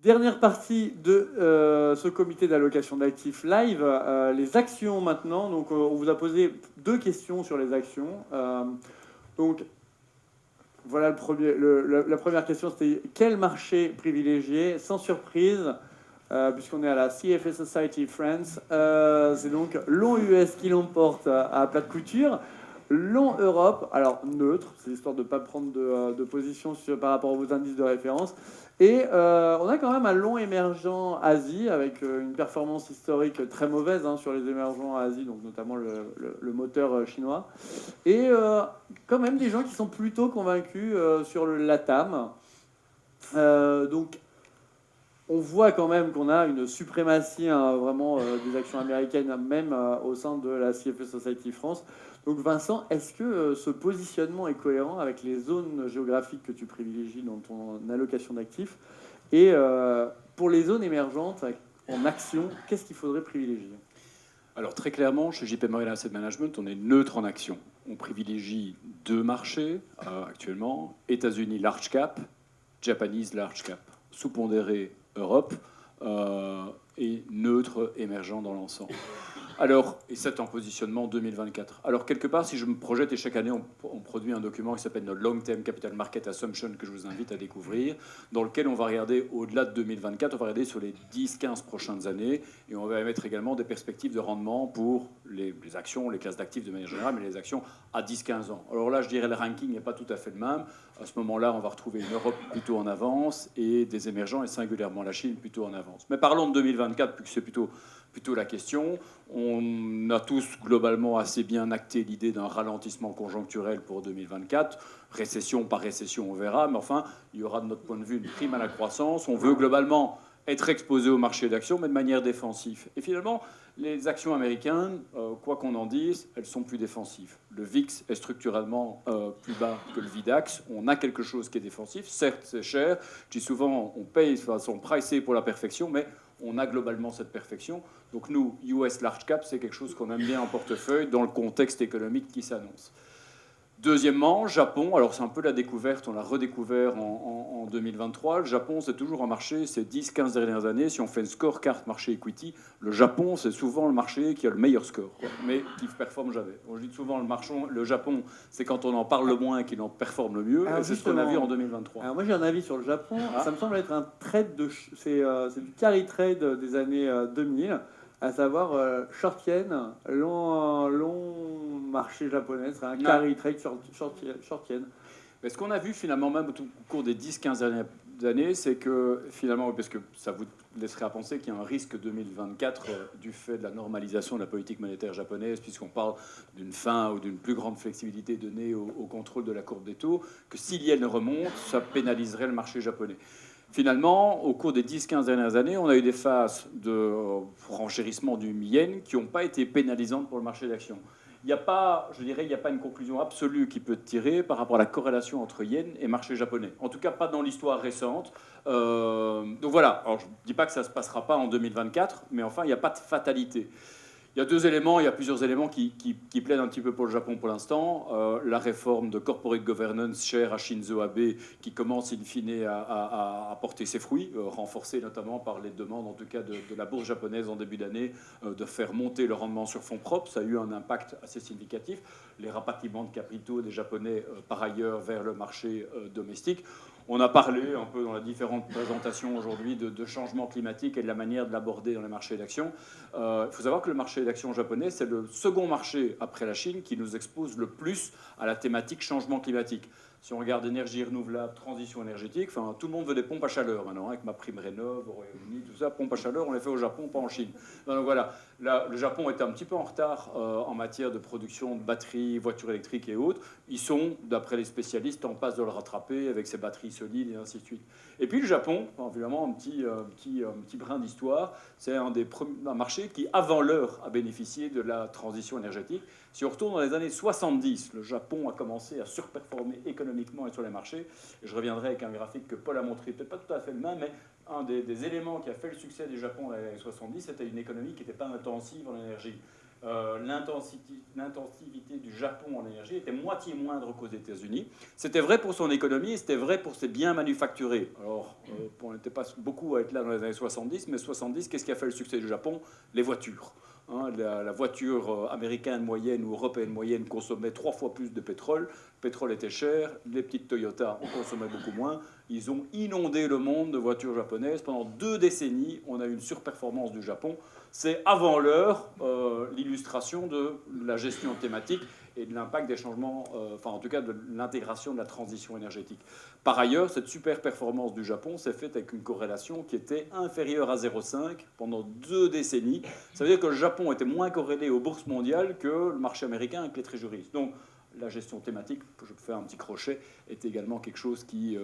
Dernière partie de ce comité d'allocation d'actifs live, les actions maintenant. Donc, on vous a posé 2 questions sur les actions. Donc, voilà la première question, c'était quel marché privilégié? Sans surprise, puisqu'on est à la CFA Society France, c'est donc long US qui l'emporte à plat de couture. Long Europe, alors neutre, c'est histoire de ne pas prendre de position par rapport à vos indices de référence. Et on a quand même un long émergent Asie avec une performance historique très mauvaise sur les émergents Asie, donc notamment le moteur chinois. Et quand même des gens qui sont plutôt convaincus sur le LATAM. Donc on voit quand même qu'on a une suprématie vraiment des actions américaines, même au sein de la CFA Society France. Donc Vincent, est-ce que ce positionnement est cohérent avec les zones géographiques que tu privilégies dans ton allocation d'actifs? Et pour les zones émergentes en action, qu'est-ce qu'il faudrait privilégier? Alors très clairement, chez JP Morgan Asset Management, on est neutre en action. On privilégie 2 marchés actuellement, États-Unis large cap, Japanese large cap, sous-pondéré Europe et neutre émergent dans l'ensemble. Alors, et c'est en positionnement 2024. Alors, quelque part, si je me projette, et chaque année, on produit un document qui s'appelle notre Long Term Capital Market Assumption, que je vous invite à découvrir, dans lequel on va regarder au-delà de 2024, on va regarder sur les 10-15 prochaines années, et on va mettre également des perspectives de rendement pour les actions, les classes d'actifs de manière générale, mais les actions à 10-15 ans. Alors là, je dirais le ranking n'est pas tout à fait le même. À ce moment-là, on va retrouver une Europe plutôt en avance et des émergents, et singulièrement la Chine, plutôt en avance. Mais parlons de 2024, puisque c'est plutôt la question. On a tous globalement assez bien acté l'idée d'un ralentissement conjoncturel pour 2024. Récession par récession, on verra. Mais enfin, il y aura de notre point de vue une prime à la croissance. On veut globalement être exposé au marché d'actions, mais de manière défensive. Et finalement, les actions américaines, quoi qu'on en dise, elles sont plus défensives. Le VIX est structurellement plus bas que le VIDAX. On a quelque chose qui est défensif. Certes, c'est cher. Je dis souvent, on paye de façon pricée pour la perfection, mais on a globalement cette perfection. Donc nous, US Large Cap, c'est quelque chose qu'on aime bien en portefeuille dans le contexte économique qui s'annonce. Deuxièmement, Japon, alors c'est un peu la découverte, on l'a redécouvert en 2023. Le Japon, c'est toujours un marché, ces 10-15 dernières années, si on fait une scorecard marché equity, le Japon, c'est souvent le marché qui a le meilleur score, mais qui ne performe jamais. On dit souvent le Japon, c'est quand on en parle le moins qu'il en performe le mieux, et c'est ce qu'on a vu en 2023. Alors moi j'ai un avis sur le Japon, ça me semble être un trade c'est du carry trade des années 2000, à savoir short yen, long marché japonais, c'est un carry trade short yen. Mais ce qu'on a vu finalement même au cours des 10-15 dernières années, c'est que finalement, parce que ça vous laisserait à penser qu'il y a un risque 2024 du fait de la normalisation de la politique monétaire japonaise, puisqu'on parle d'une fin ou d'une plus grande flexibilité donnée au contrôle de la courbe des taux, que si l'yen remonte, ça pénaliserait le marché japonais. Finalement, au cours des 10-15 dernières années, on a eu des phases de renchérissement du yen qui n'ont pas été pénalisantes pour le marché d'actions. Il n'y a pas, je dirais, il n'y a pas une conclusion absolue qui peut tirer par rapport à la corrélation entre yen et marché japonais. En tout cas, pas dans l'histoire récente. Donc voilà. Alors, je ne dis pas que ça ne se passera pas en 2024, mais enfin, il n'y a pas de fatalité. Il y a 2 éléments, il y a plusieurs éléments qui plaident un petit peu pour le Japon pour l'instant. La réforme de corporate governance chère à Shinzo Abe, qui commence in fine à porter ses fruits, renforcée notamment par les demandes, en tout cas de la bourse japonaise en début d'année, de faire monter le rendement sur fonds propres. Ça a eu un impact assez significatif. Les rapatriements de capitaux des Japonais, par ailleurs, vers le marché domestique. On a parlé un peu dans les différentes présentations aujourd'hui de changement climatique et de la manière de l'aborder dans les marchés d'actions. Il faut savoir que le marché d'actions japonais, c'est le second marché après la Chine qui nous expose le plus à la thématique changement climatique. Si on regarde énergie renouvelable, transition énergétique, enfin, tout le monde veut des pompes à chaleur maintenant, avec ma prime Rénov, au Royaume-Uni, tout ça, pompes à chaleur, on les fait au Japon, pas en Chine. Donc voilà, là, le Japon est un petit peu en retard en matière de production de batteries, voitures électriques et autres. Ils sont, d'après les spécialistes, en passe de le rattraper avec ses batteries solides et ainsi de suite. Et puis le Japon, évidemment, un petit brin d'histoire, c'est un marché qui, avant l'heure, a bénéficié de la transition énergétique. Si on retourne dans les années 70, le Japon a commencé à surperformer économiquement et sur les marchés. Et je reviendrai avec un graphique que Paul a montré, peut-être pas tout à fait le même, mais un des éléments qui a fait le succès du Japon dans les années 70, c'était une économie qui n'était pas intensive en énergie. l'intensivité du Japon en énergie était moitié moindre qu'aux États-Unis. C'était vrai pour son économie et c'était vrai pour ses biens manufacturés. Alors, on n'était pas beaucoup à être là dans les années 70, mais 70, qu'est-ce qui a fait le succès du Japon? Les voitures. Hein, la voiture américaine moyenne ou européenne moyenne consommait 3 fois plus de pétrole. Le pétrole était cher, les petites Toyota en consommaient beaucoup moins. Ils ont inondé le monde de voitures japonaises. Pendant 2 décennies, on a eu une surperformance du Japon. C'est avant l'heure l'illustration de la gestion thématique et de l'impact des changements, enfin en tout cas de l'intégration de la transition énergétique. Par ailleurs, cette super performance du Japon s'est faite avec une corrélation qui était inférieure à 0,5 pendant 2 décennies. Ça veut dire que le Japon était moins corrélé aux bourses mondiales que le marché américain avec les treasuries. Donc la gestion thématique, je fais un petit crochet, est également quelque chose qui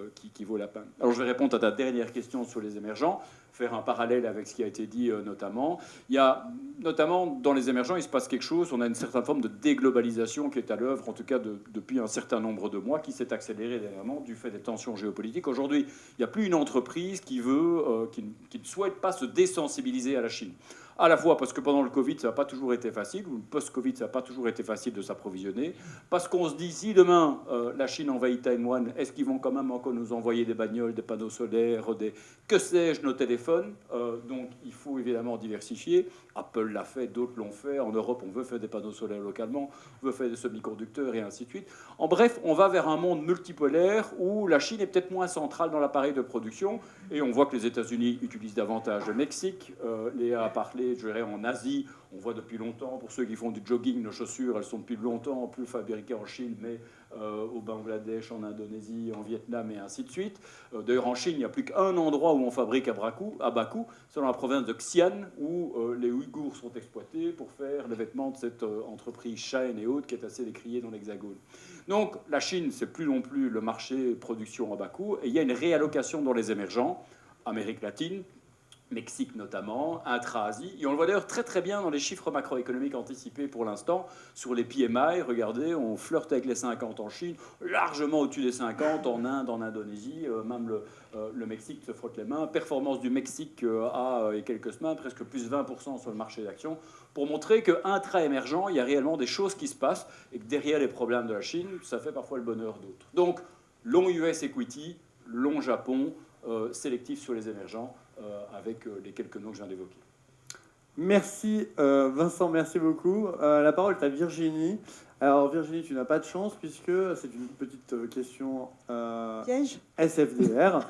vaut la peine. Alors je vais répondre à ta dernière question sur les émergents, faire un parallèle avec ce qui a été dit notamment. Il y a, notamment dans les émergents, il se passe quelque chose, on a une certaine forme de déglobalisation qui est à l'œuvre, en tout cas depuis un certain nombre de mois, qui s'est accélérée dernièrement du fait des tensions géopolitiques. Aujourd'hui, il n'y a plus une entreprise qui ne souhaite pas se désensibiliser à la Chine. À la fois parce que pendant le Covid, ça n'a pas toujours été facile, ou post-Covid, ça n'a pas toujours été facile de s'approvisionner, parce qu'on se dit, si demain la Chine envahit Taïwan, est-ce qu'ils vont quand même encore nous envoyer des bagnoles, des panneaux solaires, que sais-je, nos téléphones? Donc il faut évidemment diversifier. Apple l'a fait, d'autres l'ont fait. En Europe, on veut faire des panneaux solaires localement, on veut faire des semi-conducteurs et ainsi de suite. En bref, on va vers un monde multipolaire où la Chine est peut-être moins centrale dans l'appareil de production, et on voit que les États-Unis utilisent davantage le Mexique. Léa a parlé, je dirais, en Asie. On voit depuis longtemps, pour ceux qui font du jogging, nos chaussures, elles sont depuis longtemps plus fabriquées en Chine, mais au Bangladesh, en Indonésie, en Vietnam et ainsi de suite. D'ailleurs, en Chine, il n'y a plus qu'un endroit où on fabrique à bas coût, c'est dans la province de Xi'an, où les Ouïghours sont exploités pour faire les vêtements de cette entreprise Shine et autres, qui est assez décriée dans l'Hexagone. Donc, la Chine, c'est plus non plus le marché production à bas coût, et il y a une réallocation dans les émergents, Amérique latine, Mexique notamment, intra-Asie. Et on le voit d'ailleurs très très bien dans les chiffres macroéconomiques anticipés pour l'instant. Sur les PMI, regardez, on flirte avec les 50 en Chine, largement au-dessus des 50 en Inde, en Indonésie. Même le Mexique se frotte les mains. Performance du Mexique il y a quelques semaines, presque plus 20% sur le marché d'actions, pour montrer qu'intra-émergent, il y a réellement des choses qui se passent et que derrière les problèmes de la Chine, ça fait parfois le bonheur d'autres. Donc, long US equity, long Japon, sélectif sur les émergents, avec les quelques noms que je viens d'évoquer. Merci Vincent, merci beaucoup. La parole est à Virginie. Alors Virginie, tu n'as pas de chance puisque c'est une petite question Piège. SFDR.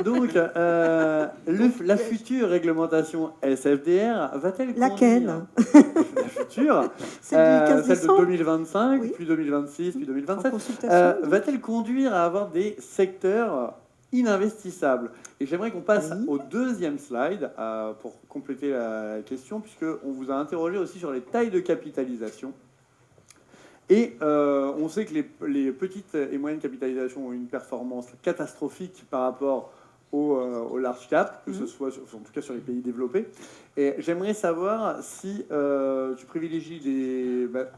Donc, la future réglementation SFDR va-t-elle Laquelle? La future, celle de 2025, oui. Puis 2026, puis 2027, va-t-elle conduire à avoir des secteurs ininvestissables? Et j'aimerais qu'on passe au deuxième slide pour compléter la question, puisqu'on vous a interrogé aussi sur les tailles de capitalisation. Et on sait que les petites et moyennes capitalisations ont une performance catastrophique par rapport au large cap, que ce soit en tout cas sur les pays développés. Et j'aimerais savoir si tu privilégies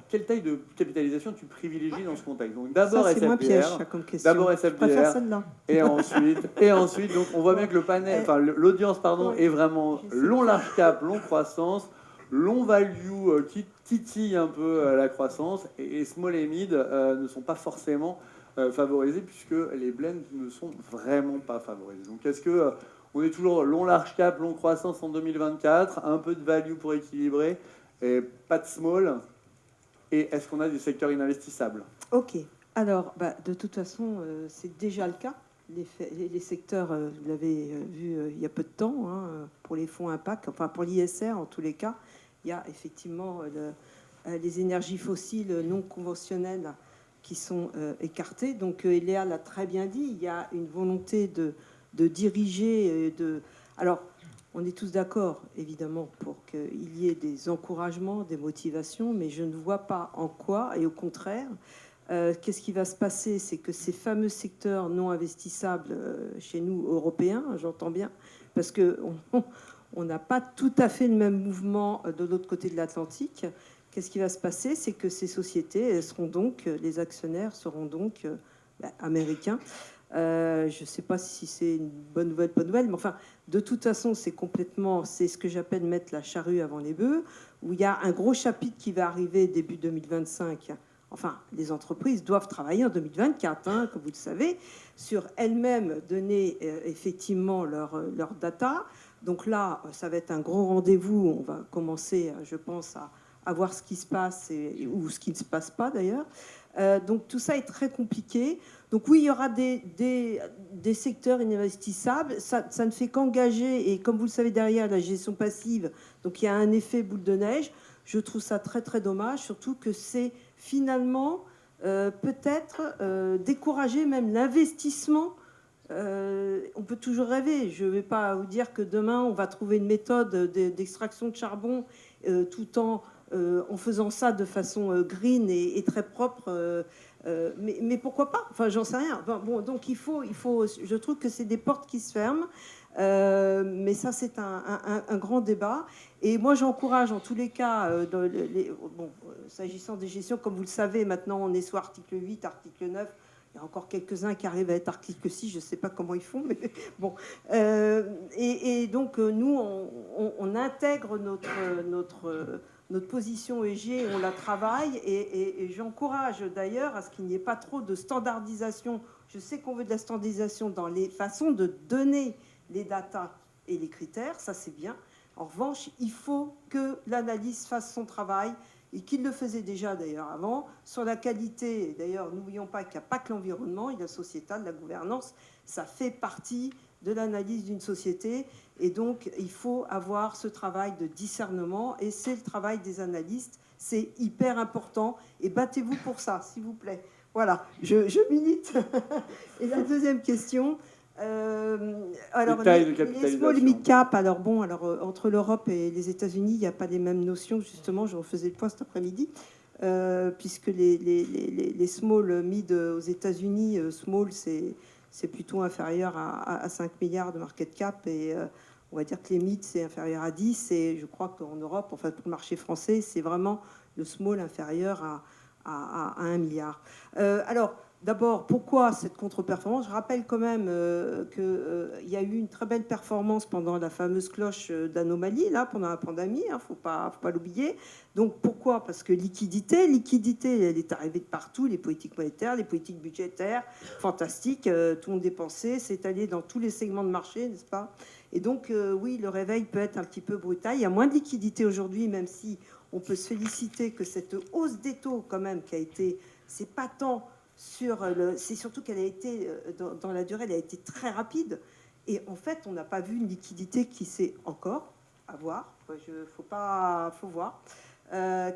quelle taille de capitalisation tu privilégies dans ce contexte. Donc d'abord SFDR, moins piège comme question. D'abord SFDR, je préfère celle-là. et ensuite donc on voit bien que le panel, l'audience est vraiment long large cap, long croissance, long value qui titille un peu la croissance, et small et mid ne sont pas forcément favorisés, puisque les blends ne sont vraiment pas favorisés. Donc est-ce que on est toujours long large cap, long croissance en 2024, un peu de value pour équilibrer, et pas de small, et est-ce qu'on a des secteurs ininvestissables? Ok, alors de toute façon c'est déjà le cas. Les secteurs, vous l'avez vu il y a peu de temps, pour les fonds impact, enfin pour l'ISR en tous les cas, il y a effectivement les énergies fossiles non conventionnelles qui sont écartées. Donc Léa l'a très bien dit, il y a une volonté de diriger. Alors, on est tous d'accord, évidemment, pour qu'il y ait des encouragements, des motivations, mais je ne vois pas en quoi, et au contraire, qu'est-ce qui va se passer? C'est que ces fameux secteurs non investissables chez nous, Européens, j'entends bien, parce qu'on n'a pas tout à fait le même mouvement de l'autre côté de l'Atlantique. Qu'est-ce qui va se passer? C'est que ces sociétés, elles seront donc, les actionnaires seront donc américains. Je ne sais pas si c'est une bonne nouvelle, pas nouvelle, mais enfin, de toute façon, c'est ce que j'appelle mettre la charrue avant les bœufs, où il y a un gros chapitre qui va arriver début 2025. Enfin, les entreprises doivent travailler en 2024, hein, comme vous le savez, sur elles-mêmes donner effectivement leur data. Donc là, ça va être un gros rendez-vous. On va commencer, je pense, à voir ce qui se passe ou ce qui ne se passe pas d'ailleurs. Donc tout ça est très compliqué. Donc oui, il y aura des secteurs ininvestissables. Ça ne fait qu'engager, et comme vous le savez derrière, la gestion passive, donc il y a un effet boule de neige. Je trouve ça très très dommage, surtout que c'est finalement peut-être décourager même l'investissement. On peut toujours rêver. Je ne vais pas vous dire que demain on va trouver une méthode d'extraction de charbon tout en faisant ça de façon green et très propre. Mais pourquoi pas? Enfin, j'en sais rien. Enfin, bon, donc il faut. Je trouve que c'est des portes qui se ferment. Mais ça, c'est un grand débat. Et moi, j'encourage en tous les cas, s'agissant des gestions, comme vous le savez, maintenant on est sous article 8, article 9. Il y a encore quelques-uns qui arrivent à être article 6, je ne sais pas comment ils font, mais bon. Et donc, nous, on intègre notre position EG, on la travaille, et j'encourage d'ailleurs à ce qu'il n'y ait pas trop de standardisation. Je sais qu'on veut de la standardisation dans les façons de donner les datas et les critères, ça c'est bien. En revanche, il faut que l'analyse fasse son travail, et qu'il le faisait déjà d'ailleurs avant, sur la qualité. D'ailleurs, n'oublions pas qu'il n'y a pas que l'environnement, il y a le sociétal, la gouvernance, ça fait partie de l'analyse d'une société, et donc il faut avoir ce travail de discernement, et c'est le travail des analystes, c'est hyper important, et battez-vous pour ça, s'il vous plaît. Voilà, je milite. Et la deuxième question... alors, les small mid-cap, entre l'Europe et les États-Unis, il n'y a pas les mêmes notions. Justement, je refaisais le point cet après-midi, puisque les small mid aux États-Unis, small, c'est plutôt inférieur à 5 milliards de market cap, et on va dire que les mid, c'est inférieur à 10. Et je crois qu'en Europe, enfin pour le marché français, c'est vraiment le small inférieur à 1 milliard. Alors, d'abord, pourquoi cette contre-performance? Je rappelle quand même qu'il y a eu une très belle performance pendant la fameuse cloche d'anomalie, là, pendant la pandémie, hein, faut pas l'oublier. Donc pourquoi? Parce que liquidité, elle est arrivée de partout, les politiques monétaires, les politiques budgétaires, fantastique, tout le monde dépensait, c'est allé dans tous les segments de marché, n'est-ce pas? Et donc, oui, le réveil peut être un petit peu brutal. Il y a moins de liquidité aujourd'hui, même si on peut se féliciter que cette hausse des taux, quand même, qui a été, c'est pas tant... c'est surtout qu'elle a été, dans la durée, elle a été très rapide. Et en fait, on n'a pas vu une liquidité qui s'est encore, à voir, faut voir,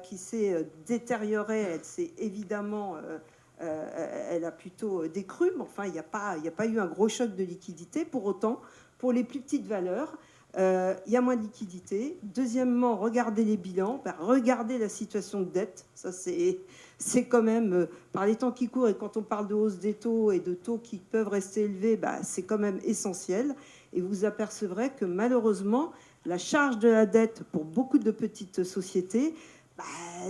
qui s'est détériorée. Elle s'est évidemment, elle a plutôt décru, mais enfin, il n'y a pas eu un gros choc de liquidité. Pour autant, pour les plus petites valeurs, il y a moins de liquidité. Deuxièmement, regardez les bilans, regardez la situation de dette. Ça, c'est quand même, par les temps qui courent, et quand on parle de hausse des taux et de taux qui peuvent rester élevés, c'est quand même essentiel. Et vous apercevrez que malheureusement, la charge de la dette pour beaucoup de petites sociétés,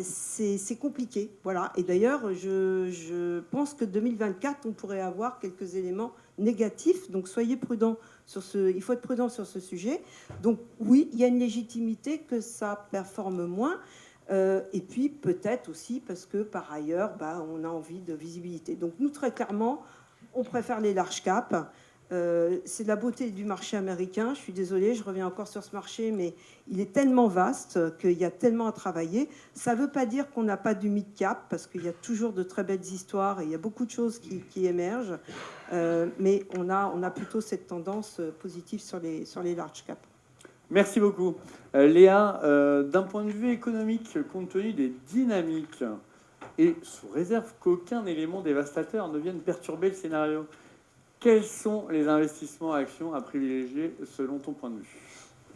c'est compliqué. Voilà. Et d'ailleurs, je pense que 2024, on pourrait avoir quelques éléments négatifs. Donc soyez prudents il faut être prudent sur ce sujet. Donc oui, il y a une légitimité que ça performe moins. Et puis peut-être aussi parce que par ailleurs, on a envie de visibilité. Donc nous, très clairement, on préfère les large caps. C'est la beauté du marché américain. Je suis désolée, je reviens encore sur ce marché, mais il est tellement vaste qu'il y a tellement à travailler. Ça ne veut pas dire qu'on n'a pas du mid-cap, parce qu'il y a toujours de très belles histoires et il y a beaucoup de choses qui émergent. Mais on a plutôt cette tendance positive sur les large caps. Merci beaucoup. Léa, d'un point de vue économique, compte tenu des dynamiques et sous réserve qu'aucun élément dévastateur ne vienne perturber le scénario, quels sont les investissements à actions à privilégier selon ton point de vue?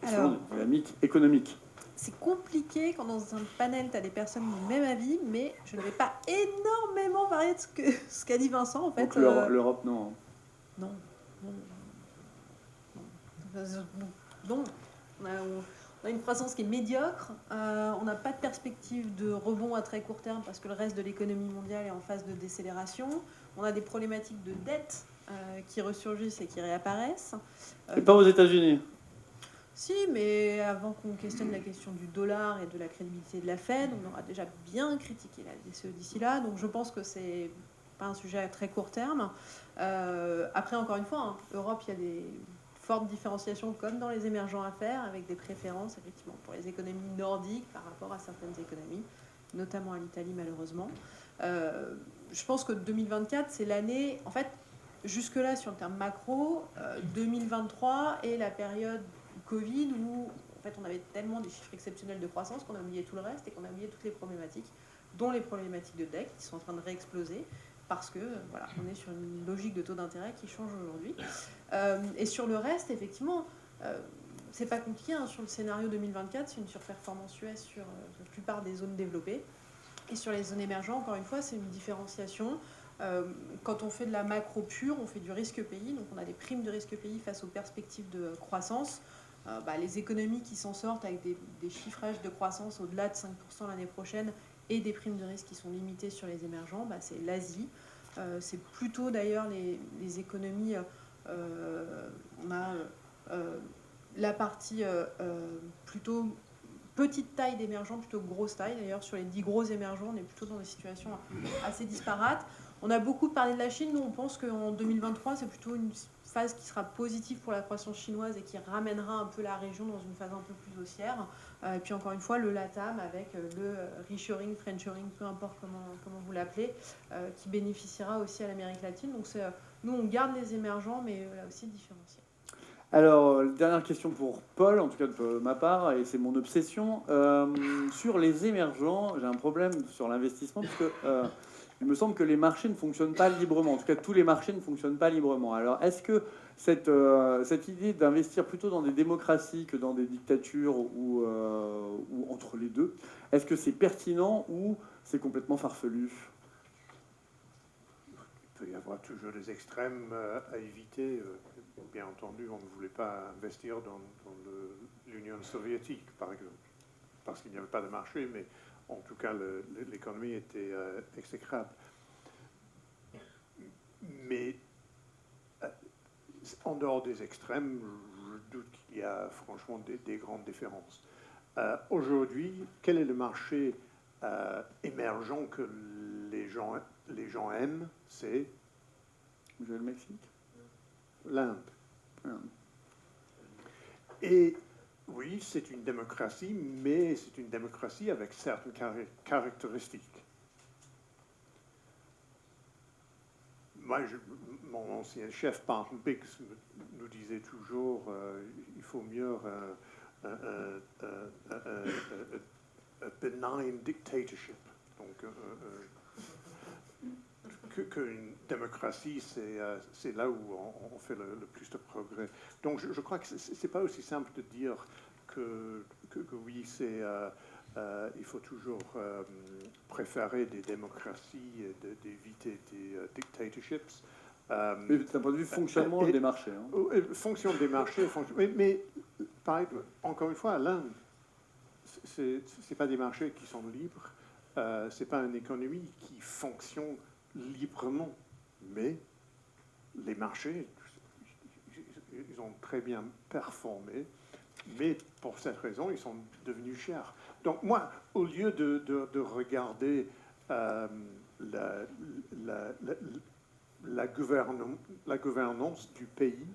Selon les dynamiques économiques. C'est compliqué quand dans un panel, tu as des personnes du même avis, mais je ne vais pas énormément varier de ce qu'a dit Vincent, en fait. Donc l'Europe, non. Non. On a une croissance qui est médiocre, on n'a pas de perspective de rebond à très court terme parce que le reste de l'économie mondiale est en phase de décélération. On a des problématiques de dette qui ressurgissent et qui réapparaissent. Et pas aux États-Unis. Si, mais avant qu'on questionne la question du dollar et de la crédibilité de la Fed, on aura déjà bien critiqué la BCE d'ici là. Donc je pense que c'est pas un sujet à très court terme. Après, encore une fois, Europe, il y a des fortes différenciations comme dans les émergents à faire, avec des préférences effectivement pour les économies nordiques par rapport à certaines économies, notamment à l'Italie malheureusement. Je pense que 2024, c'est l'année, en fait, jusque-là sur le terme macro, 2023 est la période Covid où en fait, on avait tellement des chiffres exceptionnels de croissance qu'on a oublié tout le reste et qu'on a oublié toutes les problématiques, dont les problématiques de dette qui sont en train de réexploser parce que voilà, on est sur une logique de taux d'intérêt qui change aujourd'hui. Et sur le reste, effectivement, c'est pas compliqué. Sur le scénario 2024, c'est une surperformance US sur la plupart des zones développées. Et sur les zones émergentes, encore une fois, c'est une différenciation. Quand on fait de la macro pure, on fait du risque pays, donc on a des primes de risque pays face aux perspectives de croissance. Les économies qui s'en sortent avec des chiffrages de croissance au-delà de 5% l'année prochaine et des primes de risque qui sont limitées sur les émergents, c'est l'Asie. C'est plutôt d'ailleurs les économies, on a la partie plutôt petite taille d'émergents, plutôt grosse taille. D'ailleurs, sur les 10 gros émergents, on est plutôt dans des situations assez disparates. On a beaucoup parlé de la Chine. Nous, on pense qu'en 2023, c'est plutôt une phase qui sera positive pour la croissance chinoise et qui ramènera un peu la région dans une phase un peu plus haussière. Et puis, encore une fois, le LATAM avec le reshoring, friendshoring, peu importe comment vous l'appelez, qui bénéficiera aussi à l'Amérique latine. Donc, nous, on garde les émergents, mais là aussi différenciés. Alors, dernière question pour Paul, en tout cas de ma part, et c'est mon obsession. Sur les émergents, j'ai un problème sur l'investissement, parce que il me semble que les marchés ne fonctionnent pas librement. En tout cas, tous les marchés ne fonctionnent pas librement. Alors, est-ce que cette idée d'investir plutôt dans des démocraties que dans des dictatures ou entre les deux, est-ce que c'est pertinent ou c'est complètement farfelu ? Il peut y avoir toujours des extrêmes à éviter. Bien entendu, on ne voulait pas investir dans l'Union soviétique, par exemple, parce qu'il n'y avait pas de marché, mais en tout cas, l'économie était exécrable. Mais en dehors des extrêmes, je doute qu'il y a franchement des grandes différences. Aujourd'hui, quel est le marché émergent que les gens aiment? C'est le Mexique, l'Inde. Et oui, c'est une démocratie, mais c'est une démocratie avec certaines caractéristiques. Moi, mon ancien chef, Barton Biggs, nous disait toujours il faut mieux a benign dictatorship. Donc, qu'une démocratie, c'est là où on fait le plus de progrès. Donc je crois que ce n'est pas aussi simple de dire que oui, il faut toujours préférer des démocraties et d'éviter des dictatorships. Mais d'un point de vue fonctionnement des marchés. Fonction des marchés, mais encore une fois, l'Inde, ce n'est pas des marchés qui sont libres, ce n'est pas une économie qui fonctionne librement, mais les marchés, ils ont très bien performé, mais pour cette raison, ils sont devenus chers. Donc moi, au lieu de regarder la gouvernance du pays,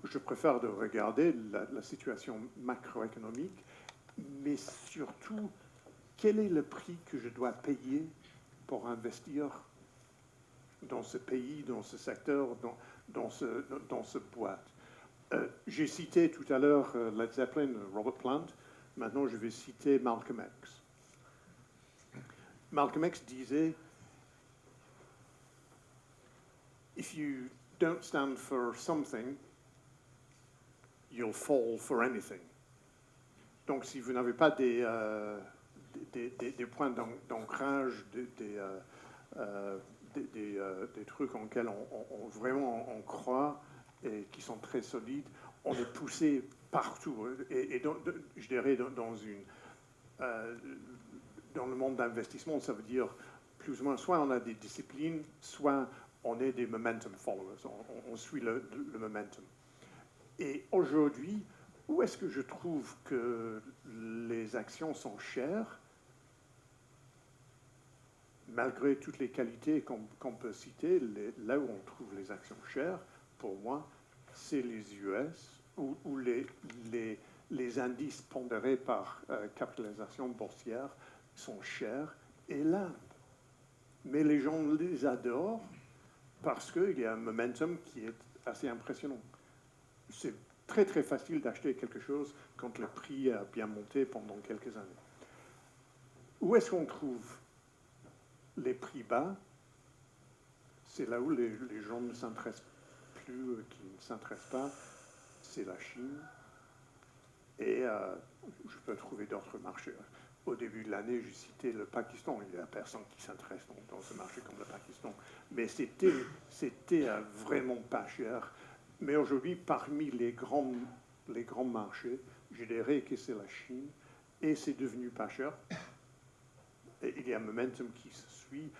je préfère de regarder la situation macroéconomique, mais surtout, quel est le prix que je dois payer pour investir dans ce pays, dans ce secteur, dans ce boîte. J'ai cité tout à l'heure Led Zeppelin, Robert Plant. Maintenant, je vais citer Malcolm X. Malcolm X disait « If you don't stand for something, you'll fall for anything. » Donc, si vous n'avez pas des points d'ancrage, des trucs en lesquels vraiment on croit et qui sont très solides, on est poussé partout. Et je dirais dans le monde d'investissement, ça veut dire plus ou moins soit on a des disciplines, soit on est des momentum followers, on suit le momentum. Et aujourd'hui, où est-ce que je trouve que les actions sont chères, malgré toutes les qualités qu'on peut citer, là où on trouve les actions chères, pour moi, c'est les US, où les indices pondérés par capitalisation boursière sont chers, et l'Inde. Mais les gens les adorent parce qu'il y a un momentum qui est assez impressionnant. C'est très très facile d'acheter quelque chose quand le prix a bien monté pendant quelques années. Où est-ce qu'on trouve les prix bas? C'est là où les gens ne s'intéressent plus, qui ne s'intéressent pas, c'est la Chine. Et je peux trouver d'autres marchés. Au début de l'année, j'ai cité le Pakistan. Il n'y a personne qui s'intéresse dans ce marché comme le Pakistan. Mais c'était vraiment pas cher. Mais aujourd'hui, parmi les grands marchés, je dirais que c'est la Chine. Et c'est devenu pas cher. Et il y a un momentum qui se suit.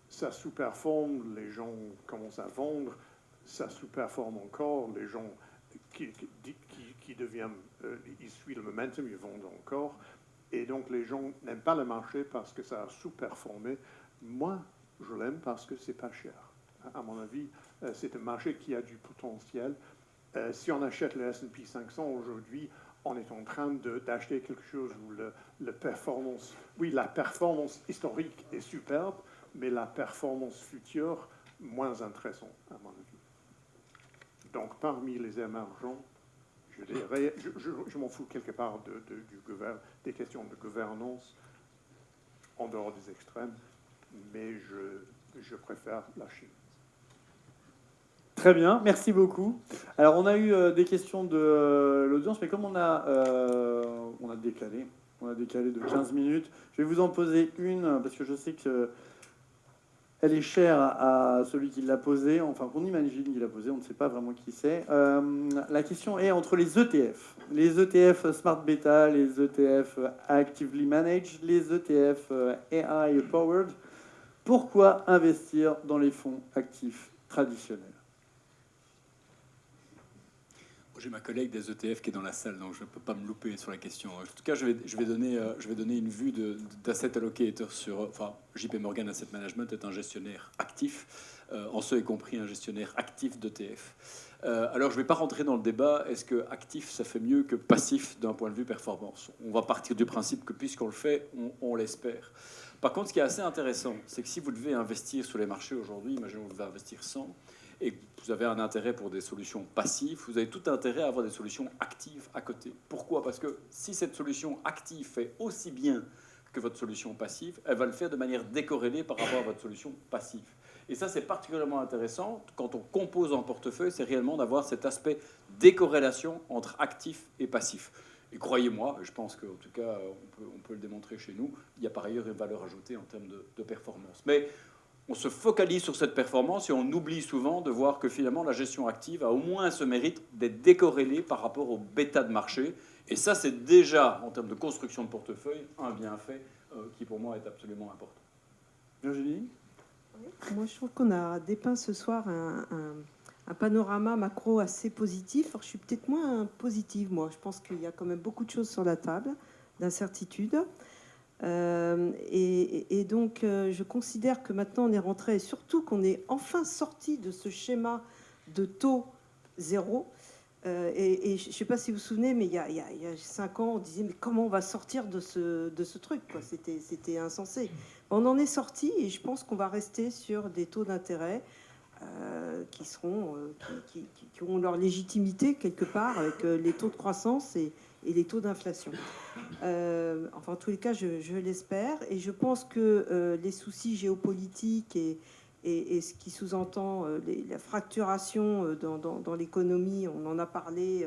Ça sous-performe, les gens commencent à vendre. Ça sous-performe encore, les gens qui deviennent, ils suivent le momentum, ils vendent encore. Et donc, les gens n'aiment pas le marché parce que ça a sous-performé. Moi, je l'aime parce que c'est pas cher. À mon avis, c'est un marché qui a du potentiel. Si on achète le S&P 500 aujourd'hui, on est en train d'acheter quelque chose où la performance historique est superbe, mais la performance future, moins intéressante, à mon avis. Donc, parmi les émergents, je dirais, je m'en fous quelque part des questions de gouvernance en dehors des extrêmes, mais je préfère la Chine. Très bien, merci beaucoup. Alors, on a eu des questions de l'audience, mais comme on a décalé de 15 minutes, je vais vous en poser une, parce que je sais que elle est chère à celui qui l'a posée, enfin qu'on imagine qu'il l'a posée, on ne sait pas vraiment qui c'est. La question est entre les ETF Smart Beta, les ETF Actively Managed, les ETF AI Powered. Pourquoi investir dans les fonds actifs traditionnels? J'ai ma collègue des ETF qui est dans la salle, donc je ne peux pas me louper sur la question. En tout cas, je vais donner une vue d'asset allocator sur... Enfin, JP Morgan Asset Management est un gestionnaire actif, en ce y compris un gestionnaire actif d'ETF. Alors, je ne vais pas rentrer dans le débat, est-ce que actif, ça fait mieux que passif d'un point de vue performance? On va partir du principe que puisqu'on le fait, on l'espère. Par contre, ce qui est assez intéressant, c'est que si vous devez investir sur les marchés aujourd'hui, imaginons que vous devez investir 100, et que vous avez un intérêt pour des solutions passives, vous avez tout intérêt à avoir des solutions actives à côté. Pourquoi? Parce que si cette solution active fait aussi bien que votre solution passive, elle va le faire de manière décorrélée par rapport à votre solution passive. Et ça, c'est particulièrement intéressant quand on compose un portefeuille, c'est réellement d'avoir cet aspect décorrélation entre actif et passif. Et croyez-moi, je pense qu'en tout cas, on peut le démontrer chez nous, il y a par ailleurs une valeur ajoutée en termes de performance. Mais on se focalise sur cette performance et on oublie souvent de voir que finalement la gestion active a au moins ce mérite d'être décorrélée par rapport au bêta de marché. Et ça, c'est déjà, en termes de construction de portefeuille, un bienfait qui pour moi est absolument important. Virginie? Moi, je trouve qu'on a dépeint ce soir un panorama macro assez positif. Alors, je suis peut-être moins positive, moi. Je pense qu'il y a quand même beaucoup de choses sur la table, d'incertitudes. Et donc, je considère que maintenant, on est rentré, et surtout qu'on est enfin sorti de ce schéma de taux zéro. Et je ne sais pas si vous vous souvenez, mais il y a 5 ans, on disait mais comment on va sortir de ce truc, quoi. C'était insensé. On en est sorti et je pense qu'on va rester sur des taux d'intérêt qui auront leur légitimité quelque part avec les taux de croissance et les taux d'inflation. Enfin, en tous les cas, je l'espère. Et je pense que les soucis géopolitiques et ce qui sous-entend la fracturation dans l'économie, on en a parlé,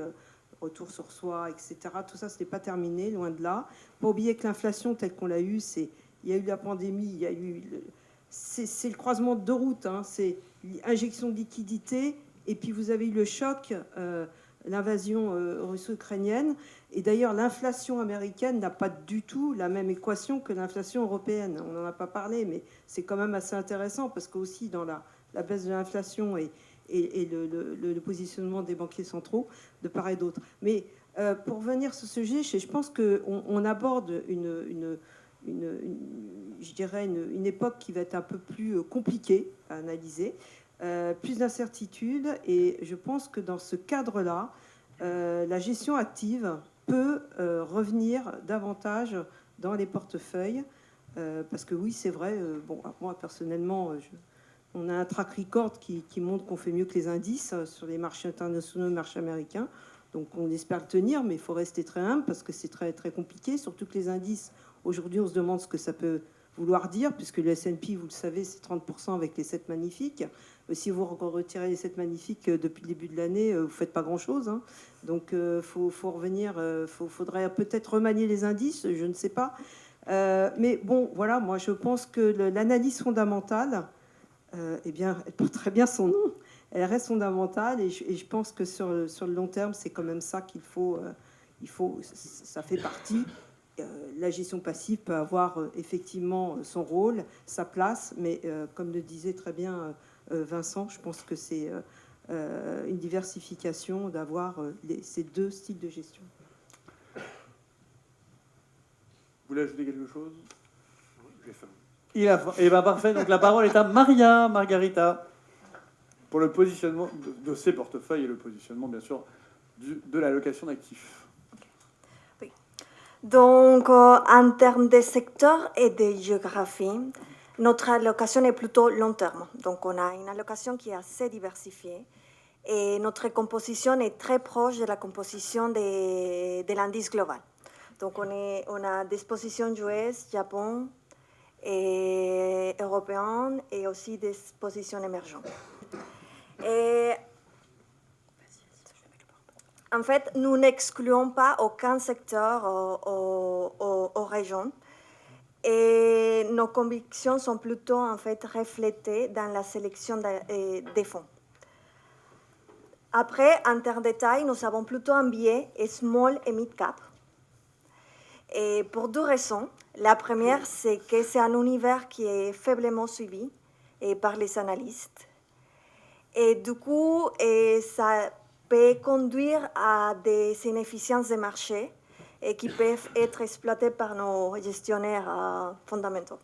retour sur soi, etc. Tout ça, ce n'est pas terminé, loin de là. Pas oublier que l'inflation, telle qu'on l'a eue, il y a eu la pandémie, c'est le croisement de deux routes, hein, c'est l'injection de liquidité, et puis vous avez eu le choc l'invasion russo-ukrainienne. Et d'ailleurs, l'inflation américaine n'a pas du tout la même équation que l'inflation européenne. On n'en a pas parlé, mais c'est quand même assez intéressant parce qu'aussi dans la baisse de l'inflation et le positionnement des banquiers centraux, de part et d'autre. Mais pour venir sur ce sujet, je pense qu'on aborde je dirais une époque qui va être un peu plus compliquée à analyser, plus d'incertitudes, et je pense que dans ce cadre-là, la gestion active peut revenir davantage dans les portefeuilles, parce que oui, c'est vrai, bon, moi personnellement, on a un track record qui montre qu'on fait mieux que les indices sur les marchés internationaux et les marchés américains, donc on espère le tenir, mais il faut rester très humble parce que c'est très, très compliqué, surtout que les indices, aujourd'hui, on se demande ce que ça peut vouloir dire, puisque le S&P, vous le savez, c'est 30% avec les 7 magnifiques. Si vous retirez les 7 magnifiques depuis le début de l'année, vous ne faites pas grand-chose. Hein. Donc, faut revenir, faudrait peut-être remanier les indices, je ne sais pas. Mais bon, voilà, moi, je pense que l'analyse fondamentale, eh bien, elle porte très bien son nom. Elle reste fondamentale, et je pense que sur le long terme, c'est quand même ça qu'il faut, ça fait partie. La gestion passive peut avoir effectivement son rôle, sa place, mais comme le disait très bien Vincent, je pense que c'est une diversification d'avoir ces deux styles de gestion. Vous voulez ajouter quelque chose? J'ai faim. Il a faim. Eh bien, parfait. Donc, la parole est à Margarita, pour le positionnement de ses portefeuilles et le positionnement, bien sûr, de l'allocation d'actifs. Donc, en termes de secteur et de géographie, notre allocation est plutôt long terme. Donc, on a une allocation qui est assez diversifiée et notre composition est très proche de la composition de l'indice global. Donc, on a des positions US, Japon, et européennes et aussi des positions émergentes. Et en fait, nous n'excluons pas aucun secteur aux régions et nos convictions sont plutôt en fait reflétées dans la sélection des fonds. Après, en termes de taille, nous avons plutôt un biais small et mid cap. Et pour deux raisons. La première, c'est que c'est un univers qui est faiblement suivi par les analystes. Et du coup, ça peut conduire à des inefficiences de marché et qui peuvent être exploitées par nos gestionnaires fondamentaux.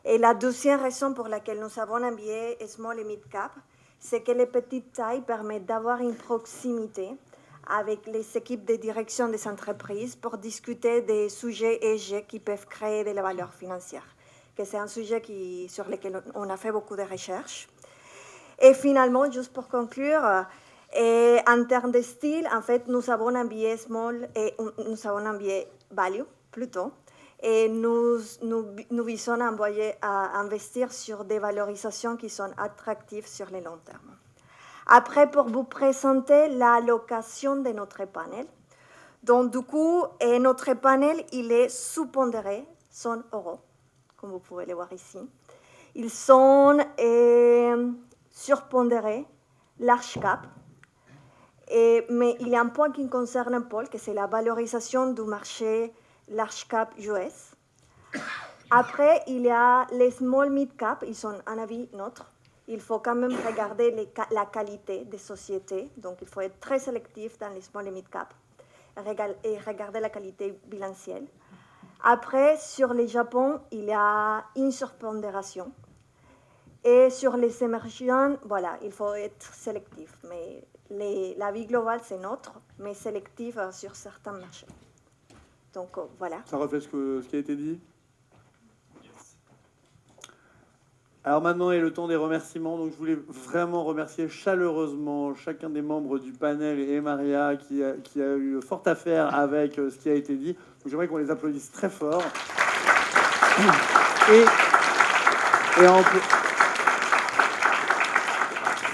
Et la deuxième raison pour laquelle nous avons un biais small et mid cap, c'est que les petites tailles permettent d'avoir une proximité avec les équipes de direction des entreprises pour discuter des sujets ESG qui peuvent créer de la valeur financière. Que c'est un sujet sur lequel on a fait beaucoup de recherches. Et finalement, juste pour conclure, en termes de style, en fait, nous avons un biais small et nous avons un biais value plutôt. Et nous visons à investir sur des valorisations qui sont attractives sur le long terme. Après, pour vous présenter l'allocation de notre panel. Donc, du coup, notre panel, il est sous-pondéré, sont euros, comme vous pouvez le voir ici. Ils sont surpondérés, large cap. Mais il y a un point qui concerne Paul, que c'est la valorisation du marché large cap US. Après, il y a les small mid cap, ils sont un avis neutre. Il faut quand même regarder la qualité des sociétés. Donc, il faut être très sélectif dans les small et mid cap et regarder la qualité bilancielle. Après, sur les Japon, il y a une surpondération. Et sur les émergents, voilà, il faut être sélectif. Mais la vie globale, c'est neutre, mais sélective sur certains marchés. Donc, voilà. Ça reflète ce qui a été dit? Alors maintenant est le temps des remerciements. Donc je voulais vraiment remercier chaleureusement chacun des membres du panel et Maria qui a eu fort à faire avec ce qui a été dit. Donc j'aimerais qu'on les applaudisse très fort. Et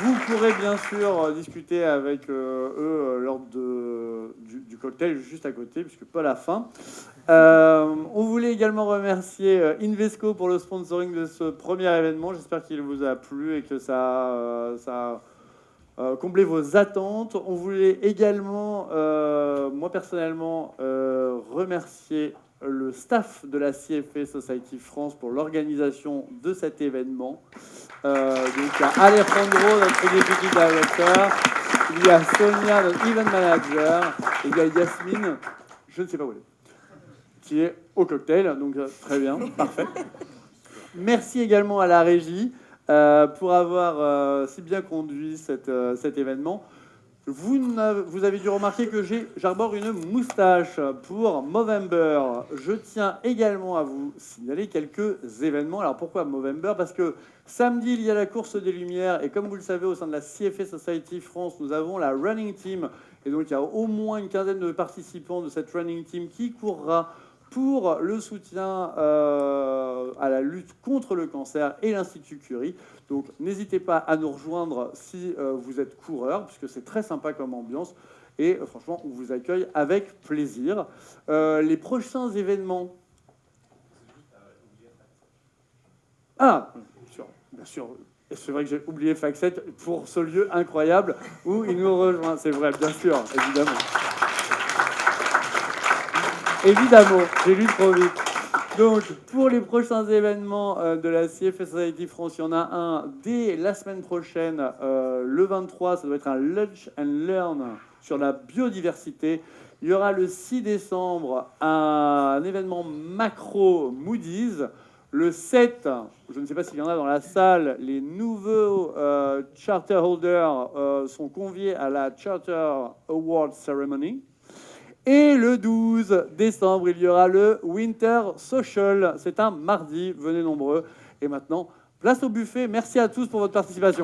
vous pourrez bien sûr discuter avec eux lors du cocktail juste à côté, puisque pas la fin. On voulait également remercier Invesco pour le sponsoring de ce premier événement. J'espère qu'il vous a plu et que ça combler vos attentes. On voulait également, moi personnellement, remercier le staff de la CFA Society France pour l'organisation de cet événement. Donc il y a Alejandro, notre executive director, il y a Sonia, notre event manager, et il y a Yasmine, je ne sais pas où elle est, qui est au cocktail, donc très bien, parfait. Merci également à la régie pour avoir si bien conduit cet événement. Vous avez dû remarquer que j'arbore une moustache pour Movember. Je tiens également à vous signaler quelques événements. Alors pourquoi Movember? Parce que samedi, il y a la course des Lumières. Et comme vous le savez, au sein de la CFA Society France, nous avons la Running Team. Et donc il y a au moins une quinzaine de participants de cette Running Team qui courra pour le soutien à la lutte contre le cancer et l'Institut Curie. Donc n'hésitez pas à nous rejoindre si vous êtes coureur, puisque c'est très sympa comme ambiance. Et franchement, on vous accueille avec plaisir. Les prochains événements... Ah, bien sûr. Et c'est vrai que j'ai oublié Faxet pour ce lieu incroyable où il nous rejoint. C'est vrai, bien sûr, évidemment. Évidemment, j'ai lu trop vite. Donc, pour les prochains événements de la CFA Society France, il y en a un dès la semaine prochaine, le 23, ça doit être un Lunch and Learn sur la biodiversité. Il y aura le 6 décembre un événement macro Moody's. Le 7, je ne sais pas s'il y en a dans la salle, les nouveaux charter holders sont conviés à la Charter Award Ceremony. Et le 12 décembre, il y aura le Winter Social. C'est un mardi, venez nombreux. Et maintenant, place au buffet. Merci à tous pour votre participation.